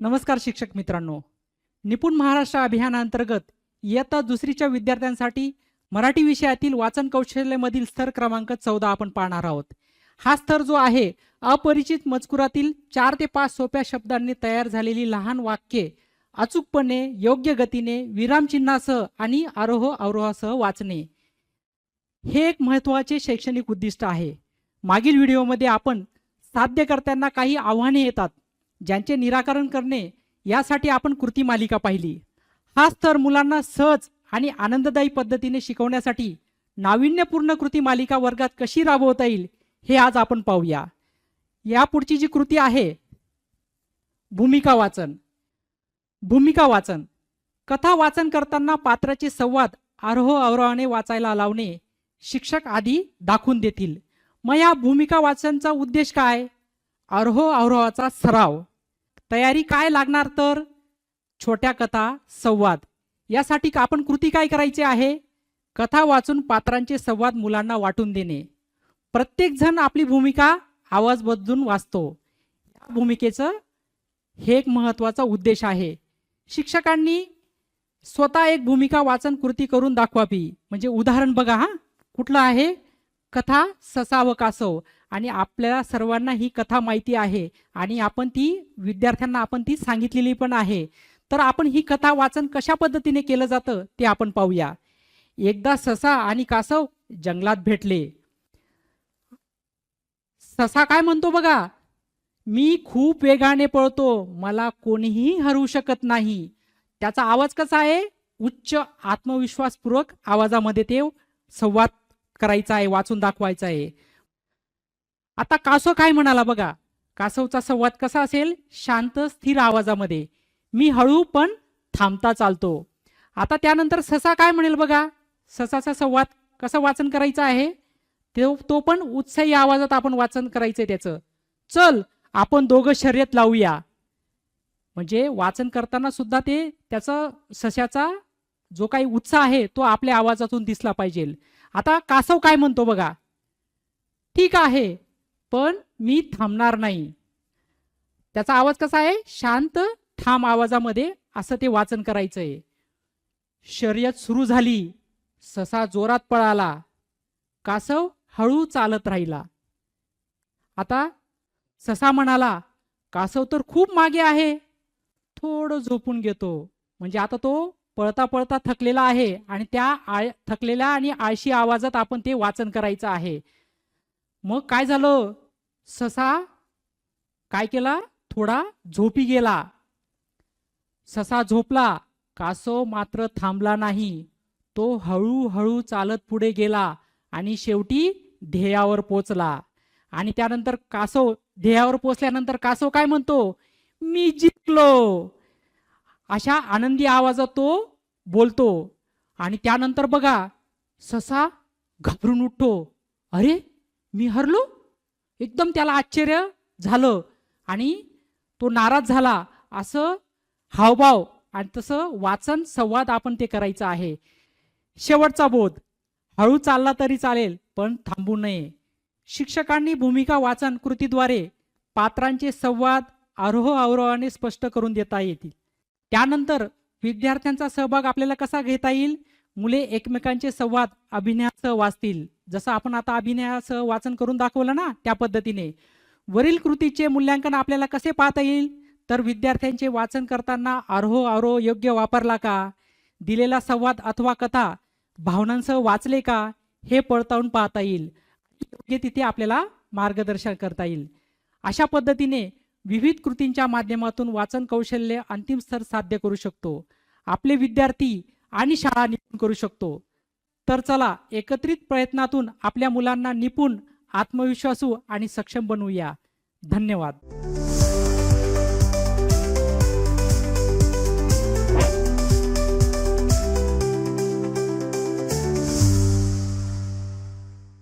नमस्कार शिक्षक मित्रांनो, निपुण महाराष्ट्र अभियानांतर्गत इयत्ता दुसरीच्या विद्यार्थ्यांसाठी मराठी विषयातील वाचन कौशल्यामधील स्तर क्रमांक 14 आपण पाहणार आहोत. हा स्तर जो आहे अपरिचित मजकुरातील 4 ते 5 सोप्या शब्दांनी तयार झालेली लहान वाक्ये अचूकपणे योग्य गतीने विरामचिन्हासह आणि आरोह अवरोहासह वाचणे हे एक महत्त्वाचे शैक्षणिक उद्दिष्ट आहे. मागील व्हिडिओमध्ये आपण साध्यकर्त्यांना काही आव्हाने येतात ज्यांचे निराकरण करणे यासाठी आपण कृती मालिका पाहिली. हा स्तर मुलांना सहज आणि आनंददायी पद्धतीने शिकवण्यासाठी नाविन्यपूर्ण कृती मालिका वर्गात कशी राबवता येईल हे आज आपण पाहूया. यापुढची जी कृती आहे भूमिका वाचन. भूमिका वाचन कथा वाचन करताना पात्राचे संवाद आरोह अवरोहाने वाचायला लावणे शिक्षक आधी दाखवून देतील. मग या भूमिका वाचनचा उद्देश काय? आरोह अवरोहाचा सराव. तयारी काय लागणार तर छोट्या कथा संवाद. यासाठी आपण कृती काय करायची आहे? कथा वाचून पात्रांचे संवाद मुलांना वाटून देणे. प्रत्येक जण आपली भूमिका आवाज बदलून वाचतो. या भूमिकेचं हे एक महत्त्वाचा उद्देश आहे. शिक्षकांनी स्वतः एक भूमिका वाचन कृती करून दाखवावी. म्हणजे उदाहरण बघा, हा कुठलं आहे? कथा ससा व कासव. आणि आपल्याला सर्वांना ही कथा माहिती आहे आणि आपण ती विद्यार्थ्यांना आपण ती सांगितलेली पण आहे. तर आपण ही कथा वाचन कशा पद्धतीने केलं जातं ते आपण पाहूया. एकदा ससा आणि कासव जंगलात भेटले. ससा काय म्हणतो बघा, मी खूप वेगाने पळतो, मला कोणीही हरवू शकत नाही. त्याचा आवाज कसा आहे? उच्च आत्मविश्वासपूर्वक आवाजामध्ये ते संवाद करायचा आहे, वाचून दाखवायचा आहे. आता कासव काय म्हणाला बघा. कासवचा संवाद कसा असेल? शांत स्थिर आवाजामध्ये, मी हळू पण थांबता चालतो. आता त्यानंतर ससा काय म्हणेल बघा. ससाचा संवाद कसं वाचन करायचं आहे? तो पण उत्साही आवाजात आपण वाचन करायचंय त्याचं. चल आपण दोघं शर्यत लावूया. म्हणजे वाचन करताना सुद्धा ते त्याचा सशाचा जो काही उत्साह आहे तो आपल्या आवाजातून दिसला पाहिजे. आता कासव काय म्हणतो बघा, ठीक आहे पण मी थांबणार नाही. त्याचा आवाज कसा आहे? शांत ठाम आवाजामध्ये असं ते वाचन करायचंय. शर्यत सुरू झाली. ससा जोरात पळाला, कासव हळू चालत राहिला. आता ससा म्हणाला, कासव तर खूप मागे आहे, थोडं झोपून घेतो. म्हणजे आता तो पळता पळता थकलेला आहे आणि त्या थकलेल्या आणि आळशी आवाजात आपण ते वाचन करायचं आहे. मग काय झालं? ससा काय केला? थोडा झोपी गेला. ससा झोपला, कासव मात्र थांबला नाही. तो हळूहळू चालत पुढे गेला आणि शेवटी ध्येयावर पोचला. आणि त्यानंतर कासव ध्येयावर पोचल्यानंतर कासव काय म्हणतो? मी जिंकलो. अशा आनंदी आवाजात तो बोलतो. आणि त्यानंतर बघा ससा घाबरून उठतो. अरे मी हरलो. एकदम त्याला आश्चर्य झालं आणि तो नाराज झाला. असं हावभाव आणि तसं वाचन संवाद आपण ते करायचं आहे. शेवटचा बोध, हळू चालला तरी चालेल पण थांबू नये. शिक्षकांनी भूमिका वाचन कृतीद्वारे पात्रांचे संवाद आरोह अवरोहाने स्पष्ट करून देता येतील. त्यानंतर विद्यार्थ्यांचा सहभाग आपल्याला कसा घेता येईल? मुले एकमेकांचे संवाद अभिनयासह वाचतील. जसं आपण आता अभिनयासह वाचन करून दाखवलं ना, त्या पद्धतीने. वरील कृतीचे मूल्यांकन आपल्याला कसे पाहता येईल? तर विद्यार्थ्यांचे वाचन करताना आरोह अवरोह योग्य वापरला का? दिलेला संवाद अथवा कथा भावनांसह वाचले का? हे पडताळून पाहता येईल. योग्य तिथे आपल्याला मार्गदर्शन करता येईल. अशा पद्धतीने विविध कृतींच्या माध्यमातून वाचन कौशल्य अंतिम स्तर साध्य करू शकतो. आपले विद्यार्थी आणि शाळा निपुण करू शकतो. तर चला एकत्रित प्रयत्नातून आपल्या मुलांना निपुण, आत्मविश्वासू आणि सक्षम बनवूया. धन्यवाद.